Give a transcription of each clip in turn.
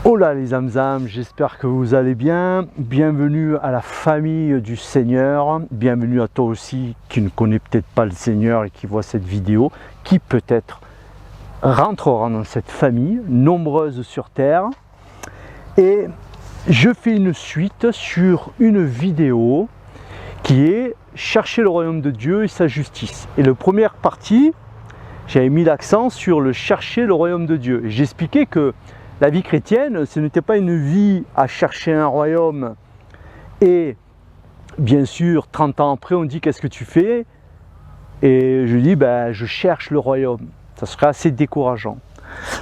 Hola les Zamzam, j'espère que vous allez bien. Bienvenue à la famille du Seigneur. Bienvenue à toi aussi qui ne connaît peut-être pas le Seigneur et qui voit cette vidéo, qui peut-être rentrera dans cette famille, nombreuse sur terre. Et je fais une suite sur une vidéo qui est chercher le royaume de Dieu et sa justice. Et la première partie, j'avais mis l'accent sur le chercher le royaume de Dieu. Et j'expliquais que la vie chrétienne, ce n'était pas une vie à chercher un royaume et bien sûr 30 ans après on dit qu'est-ce que tu fais, et je dis je cherche le royaume. Ça serait assez décourageant.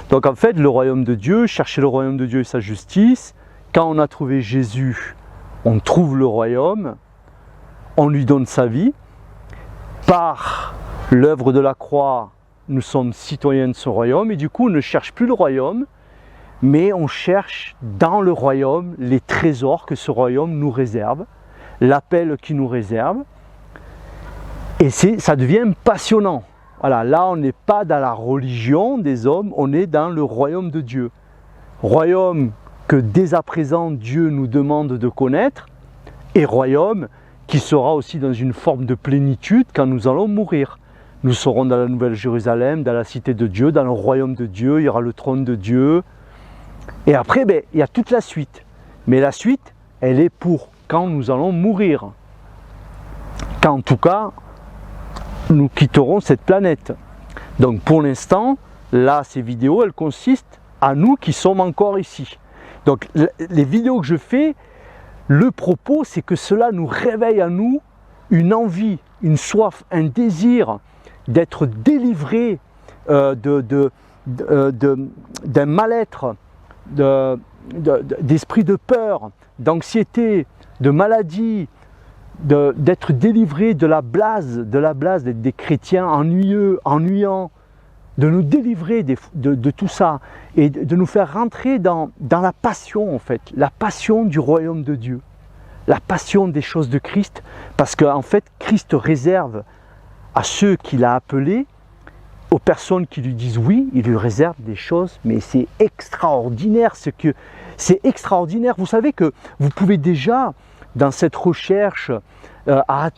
Donc en fait le royaume de Dieu, chercher le royaume de Dieu et sa justice, quand on a trouvé Jésus, on trouve le royaume, on lui donne sa vie, par l'œuvre de la croix nous sommes citoyens de ce royaume et du coup on ne cherche plus le royaume, mais on cherche dans le royaume les trésors que ce royaume nous réserve, l'appel qu'il nous réserve, et ça devient passionnant. Voilà, là on n'est pas dans la religion des hommes, on est dans le royaume de Dieu. Royaume que dès à présent Dieu nous demande de connaître, et royaume qui sera aussi dans une forme de plénitude quand nous allons mourir. Nous serons dans la Nouvelle Jérusalem, dans la cité de Dieu, dans le royaume de Dieu, il y aura le trône de Dieu. Et après, il y a toute la suite. Mais la suite, elle est pour quand nous allons mourir. Quand en tout cas, nous quitterons cette planète. Donc pour l'instant, là, ces vidéos, elles consistent à nous qui sommes encore ici. Donc les vidéos que je fais, le propos, c'est que cela nous réveille à nous une envie, une soif, un désir d'être délivré d'un mal-être, d'esprit de peur, d'anxiété, de maladie, d'être délivré de la blase des chrétiens ennuyeux, ennuyants, de nous délivrer de tout ça et de nous faire rentrer dans la passion en fait, la passion du royaume de Dieu, la passion des choses de Christ, parce qu'en fait Christ réserve à ceux qu'il a appelés, aux personnes qui lui disent oui, il lui réserve des choses, mais c'est extraordinaire c'est extraordinaire. Vous savez que vous pouvez déjà, dans cette recherche à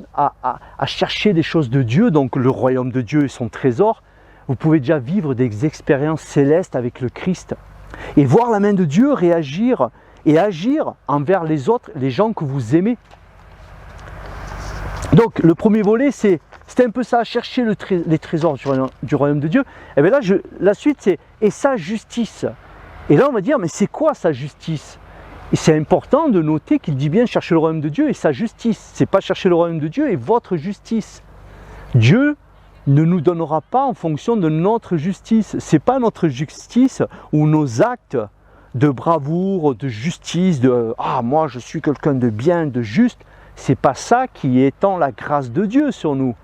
chercher des choses de Dieu, donc le royaume de Dieu et son trésor, vous pouvez déjà vivre des expériences célestes avec le Christ et voir la main de Dieu réagir et agir envers les autres, les gens que vous aimez. Donc le premier volet, c'était un peu ça, chercher les trésors du royaume de Dieu. Et bien là, la suite c'est « et sa justice ». Et là on va dire, mais c'est quoi sa justice? Et c'est important de noter qu'il dit bien chercher le royaume de Dieu et sa justice. C'est pas chercher le royaume de Dieu et votre justice. Dieu ne nous donnera pas en fonction de notre justice. C'est pas notre justice ou nos actes de bravoure, de justice, de « ah moi je suis quelqu'un de bien, de juste ». C'est pas ça qui étend la grâce de Dieu sur nous.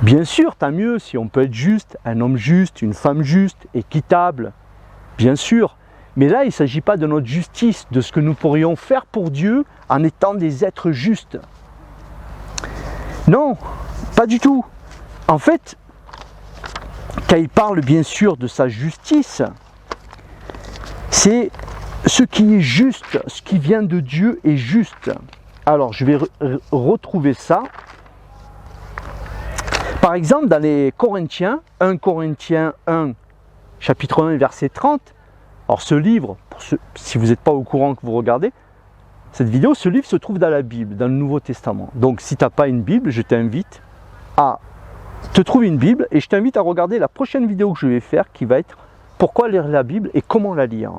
Bien sûr, tant mieux si on peut être juste, un homme juste, une femme juste, équitable, bien sûr. Mais là, il ne s'agit pas de notre justice, de ce que nous pourrions faire pour Dieu en étant des êtres justes. Non, pas du tout. En fait, quand il parle bien sûr de sa justice, c'est ce qui est juste, ce qui vient de Dieu est juste. Alors, je vais retrouver ça. Par exemple, dans les Corinthiens, 1 Corinthiens 1, chapitre 1, verset 30, alors ce livre, si vous n'êtes pas au courant que vous regardez cette vidéo, ce livre se trouve dans la Bible, dans le Nouveau Testament. Donc si tu n'as pas une Bible, je t'invite à te trouver une Bible et je t'invite à regarder la prochaine vidéo que je vais faire qui va être « Pourquoi lire la Bible et comment la lire ?»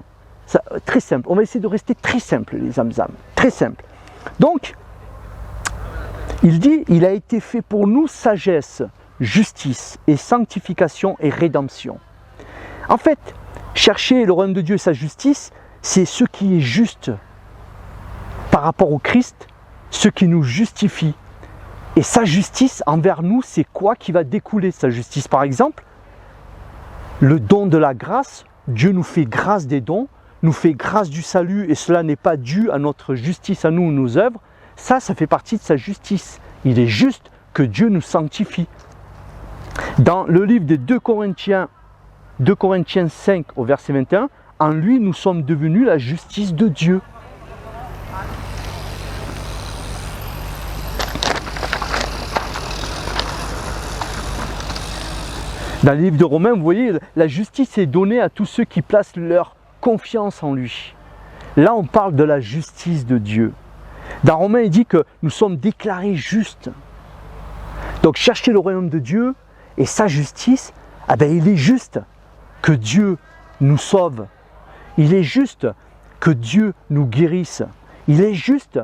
Ça, très simple, on va essayer de rester très simple les Zamzam, très simple. Donc, il dit, il a été fait pour nous sagesse, justice et sanctification et rédemption. En fait, chercher le royaume de Dieu et sa justice, c'est ce qui est juste par rapport au Christ, ce qui nous justifie. Et sa justice envers nous, c'est quoi qui va découler de sa justice? Par exemple, le don de la grâce, Dieu nous fait grâce des dons, nous fait grâce du salut et cela n'est pas dû à notre justice, à nous ou nos œuvres, ça fait partie de sa justice. Il est juste que Dieu nous sanctifie. Dans le livre des 2 Corinthiens 5 au verset 21, en lui nous sommes devenus la justice de Dieu. Dans le livre de Romains, vous voyez, la justice est donnée à tous ceux qui placent leur confiance en lui. Là, on parle de la justice de Dieu. Dans Romains, il dit que nous sommes déclarés justes. Donc, cherchez le royaume de Dieu et sa justice, ah ben, il est juste que Dieu nous sauve. Il est juste que Dieu nous guérisse. Il est juste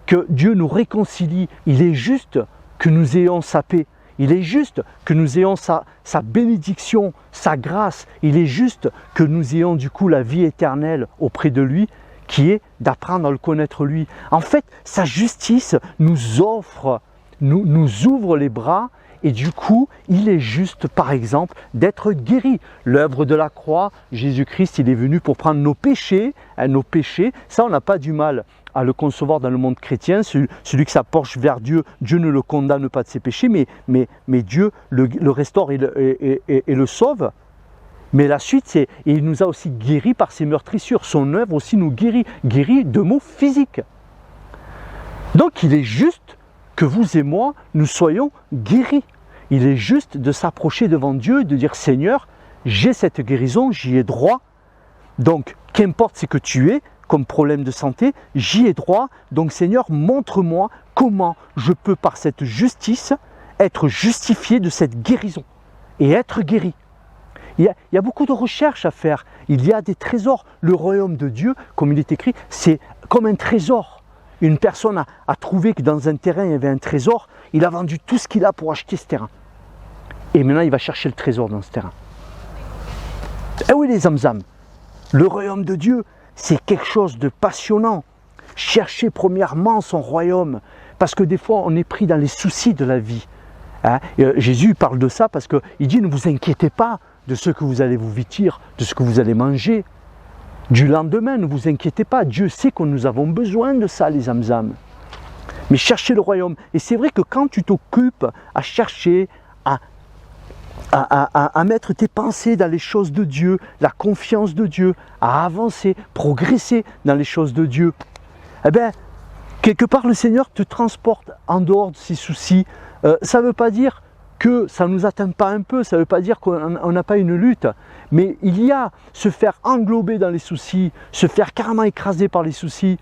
que Dieu nous réconcilie. Il est juste que nous ayons sa paix. Il est juste que nous ayons sa bénédiction, sa grâce. Il est juste que nous ayons du coup la vie éternelle auprès de lui, qui est d'apprendre à le connaître lui. En fait, sa justice nous offre, nous ouvre les bras, et du coup, il est juste, par exemple, d'être guéri. L'œuvre de la croix, Jésus-Christ, il est venu pour prendre nos péchés. Ça, on n'a pas du mal à le concevoir dans le monde chrétien. Celui qui s'approche vers Dieu, Dieu ne le condamne pas de ses péchés, mais Dieu le restaure et le sauve. Mais la suite, c'est il nous a aussi guéris par ses meurtrissures. Son œuvre aussi nous guérit de maux physiques. Donc, il est juste que vous et moi, nous soyons guéris. Il est juste de s'approcher devant Dieu et de dire « Seigneur, j'ai cette guérison, j'y ai droit. Donc, qu'importe ce que tu es, comme problème de santé, j'y ai droit. Donc, Seigneur, montre-moi comment je peux, par cette justice, être justifié de cette guérison et être guéri. » Il y a beaucoup de recherches à faire. Il y a des trésors. Le royaume de Dieu, comme il est écrit, c'est comme un trésor. Une personne a trouvé que dans un terrain, il y avait un trésor. Il a vendu tout ce qu'il a pour acheter ce terrain. Et maintenant, il va chercher le trésor dans ce terrain. Eh oui, les zamzam, le royaume de Dieu, c'est quelque chose de passionnant. Cherchez premièrement son royaume. Parce que des fois, on est pris dans les soucis de la vie. Hein? Jésus parle de ça parce qu'il dit « Ne vous inquiétez pas de ce que vous allez vous vêtir, de ce que vous allez manger. Du lendemain, ne vous inquiétez pas. Dieu sait que nous avons besoin de ça, les zamzam. Mais cherchez le royaume. Et c'est vrai que quand tu t'occupes à chercher, à mettre tes pensées dans les choses de Dieu, la confiance de Dieu, à avancer, progresser dans les choses de Dieu, eh bien, quelque part, le Seigneur te transporte en dehors de ses soucis. Ça ne veut pas dire que ça ne nous atteint pas un peu, ça ne veut pas dire qu'on n'a pas une lutte, mais il y a se faire englober dans les soucis, se faire carrément écraser par les soucis,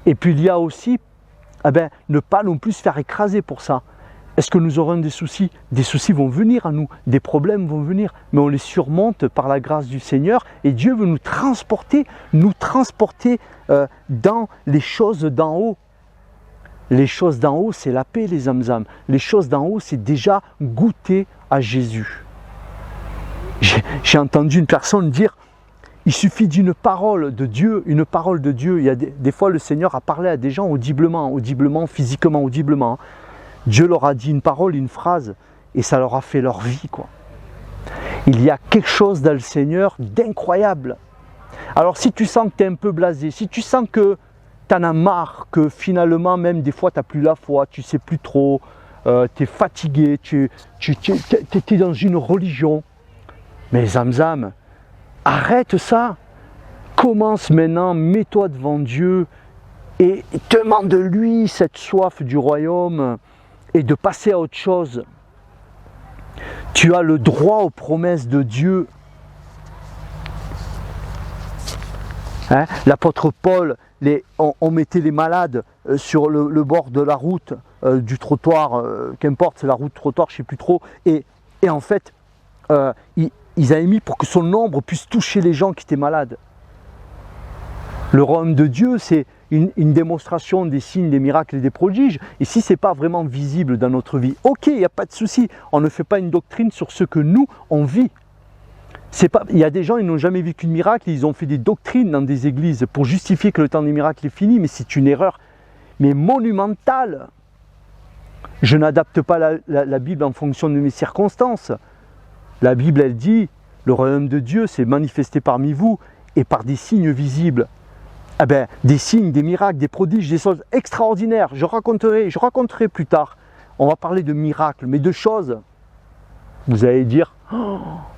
et puis il y a aussi ne pas non plus se faire écraser pour ça. Est-ce que nous aurons des soucis? Des soucis vont venir à nous, des problèmes vont venir, mais on les surmonte par la grâce du Seigneur, et Dieu veut nous transporter dans les choses d'en haut. Les choses d'en haut, c'est la paix, les zamzam. Les choses d'en haut, c'est déjà goûter à Jésus. J'ai entendu une personne dire, il suffit d'une parole de Dieu, une parole de Dieu. Il y a des fois, le Seigneur a parlé à des gens audiblement, physiquement, audiblement. Dieu leur a dit une parole, une phrase, et ça leur a fait leur vie, quoi. Il y a quelque chose dans le Seigneur d'incroyable. Alors, si tu sens que tu es un peu blasé, si tu sens que tu en as marre, que finalement, même des fois, tu n'as plus la foi, tu ne sais plus trop, tu es fatigué, tu es dans une religion. Mais zamzam, arrête ça. Commence maintenant, mets-toi devant Dieu et demande-lui cette soif du royaume et de passer à autre chose. Tu as le droit aux promesses de Dieu. Hein? L'apôtre Paul, on mettait les malades sur le bord de la route, du trottoir, qu'importe, c'est la route trottoir, je ne sais plus trop, et en fait, ils avaient mis pour que son ombre puisse toucher les gens qui étaient malades. Le royaume de Dieu, c'est une démonstration des signes, des miracles et des prodiges, et si ce n'est pas vraiment visible dans notre vie, ok, il n'y a pas de souci, on ne fait pas une doctrine sur ce que nous, on vit. Il y a des gens, ils n'ont jamais vécu de miracle, ils ont fait des doctrines dans des églises pour justifier que le temps des miracles est fini, mais c'est une erreur, mais monumentale. Je n'adapte pas la Bible en fonction de mes circonstances. La Bible, elle dit, le royaume de Dieu s'est manifesté parmi vous et par des signes visibles. Eh bien, des signes, des miracles, des prodiges, des choses extraordinaires. Je raconterai plus tard. On va parler de miracles, mais de choses Vous allez dire,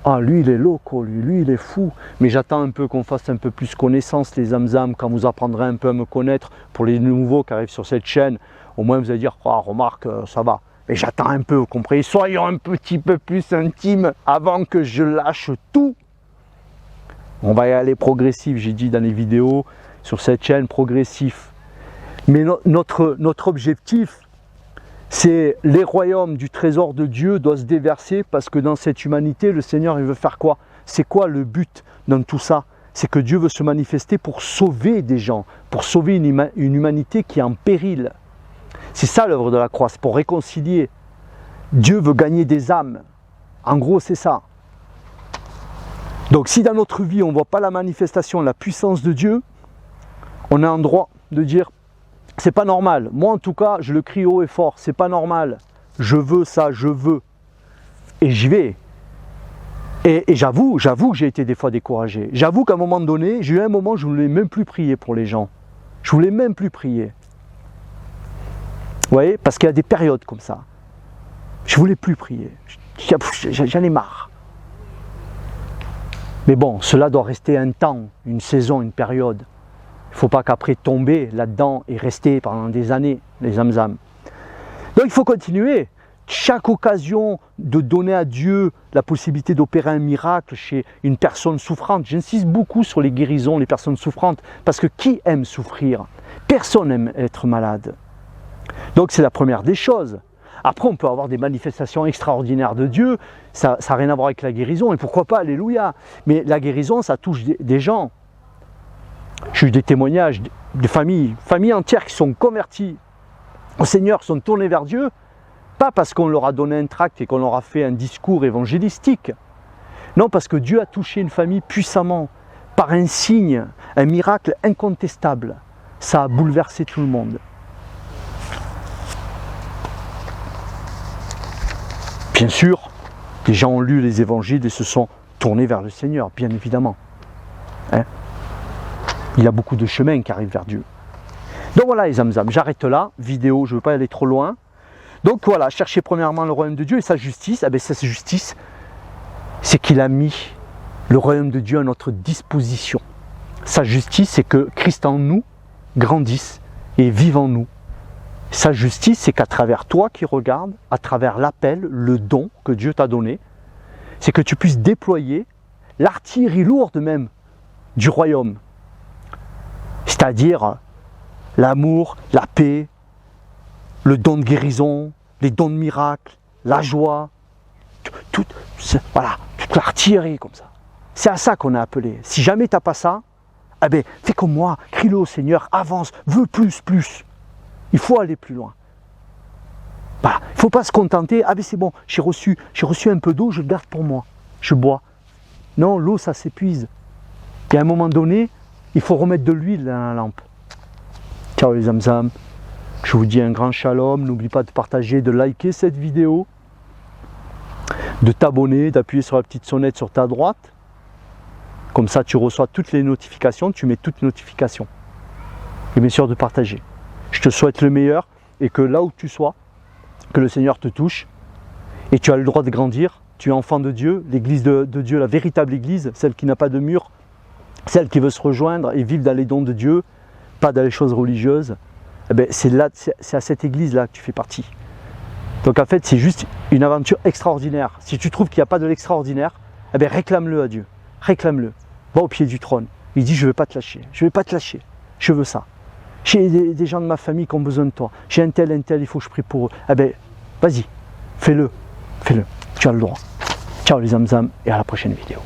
ah lui il est loco, lui il est fou. Mais j'attends un peu qu'on fasse un peu plus connaissance les zamzam, quand vous apprendrez un peu à me connaître. Pour les nouveaux qui arrivent sur cette chaîne, au moins vous allez dire, ah remarque, ça va. Mais j'attends un peu, vous comprenez, soyons un petit peu plus intimes avant que je lâche tout. On va y aller progressif, j'ai dit dans les vidéos, sur cette chaîne, progressif. Mais notre objectif, c'est les royaumes du trésor de Dieu doivent se déverser parce que dans cette humanité, le Seigneur, il veut faire quoi? C'est quoi le but dans tout ça? C'est que Dieu veut se manifester pour sauver des gens, pour sauver une humanité qui est en péril. C'est ça l'œuvre de la croix, c'est pour réconcilier. Dieu veut gagner des âmes. En gros, c'est ça. Donc si dans notre vie, on ne voit pas la manifestation, la puissance de Dieu, on a un droit de dire, c'est pas normal. Moi en tout cas, je le crie haut et fort, c'est pas normal. Je veux ça, je veux. Et j'y vais. Et j'avoue que j'ai été des fois découragé. J'avoue qu'à un moment donné, j'ai eu un moment où je ne voulais même plus prier pour les gens. Je ne voulais même plus prier. Vous voyez, parce qu'il y a des périodes comme ça. Je ne voulais plus prier. J'en ai marre. Mais bon, cela doit rester un temps, une saison, une période. Il ne faut pas qu'après tomber là-dedans et rester pendant des années, les zamzam. Donc il faut continuer. Chaque occasion de donner à Dieu la possibilité d'opérer un miracle chez une personne souffrante. J'insiste beaucoup sur les guérisons, les personnes souffrantes, parce que qui aime souffrir? Personne n'aime être malade. Donc c'est la première des choses. Après, on peut avoir des manifestations extraordinaires de Dieu, ça n'a rien à voir avec la guérison, et pourquoi pas, alléluia. Mais la guérison, ça touche des gens. J'ai eu des témoignages de familles entières qui sont converties au Seigneur, sont tournées vers Dieu, pas parce qu'on leur a donné un tract et qu'on leur a fait un discours évangélistique. Non, parce que Dieu a touché une famille puissamment, par un signe, un miracle incontestable. Ça a bouleversé tout le monde. Bien sûr, les gens ont lu les évangiles et se sont tournés vers le Seigneur, bien évidemment. Hein? Il y a beaucoup de chemins qui arrivent vers Dieu. Donc voilà les zamzam, j'arrête là, vidéo, je ne veux pas aller trop loin. Donc voilà, cherchez premièrement le royaume de Dieu et sa justice. Eh bien, sa justice, c'est qu'il a mis le royaume de Dieu à notre disposition. Sa justice, c'est que Christ en nous grandisse et vive en nous. Sa justice, c'est qu'à travers toi qui regardes, à travers l'appel, le don que Dieu t'a donné, c'est que tu puisses déployer l'artillerie lourde même du royaume. C'est-à-dire l'amour, la paix, le don de guérison, les dons de miracles, la joie, voilà, toute l'artillerie comme ça. C'est à ça qu'on est appelé. Si jamais tu n'as pas ça, eh bien, fais comme moi, crie-le au Seigneur, avance, veux plus. Il faut aller plus loin. Voilà. Il ne faut pas se contenter, ah ben c'est bon, j'ai reçu un peu d'eau, je le garde pour moi, je bois. Non, l'eau ça s'épuise. Et à un moment donné, il faut remettre de l'huile dans la lampe. Ciao les zamzam, je vous dis un grand shalom, n'oublie pas de partager, de liker cette vidéo, de t'abonner, d'appuyer sur la petite sonnette sur ta droite. Comme ça tu reçois toutes les notifications, tu mets toutes les notifications. Et bien sûr de partager. Je te souhaite le meilleur et que là où tu sois, que le Seigneur te touche et tu as le droit de grandir. Tu es enfant de Dieu, l'église de Dieu, la véritable église, celle qui n'a pas de mur, celle qui veut se rejoindre et vivre dans les dons de Dieu, pas dans les choses religieuses. Eh bien, c'est à cette église-là que tu fais partie. Donc en fait, c'est juste une aventure extraordinaire. Si tu trouves qu'il n'y a pas de l'extraordinaire, eh bien, réclame-le à Dieu. Réclame-le. Va au pied du trône. Il dit, je ne vais pas te lâcher. Je ne vais pas te lâcher. Je veux ça. J'ai des gens de ma famille qui ont besoin de toi. J'ai un tel, il faut que je prie pour eux. Eh bien, vas-y, fais-le. Tu as le droit. Ciao les zamzam et à la prochaine vidéo.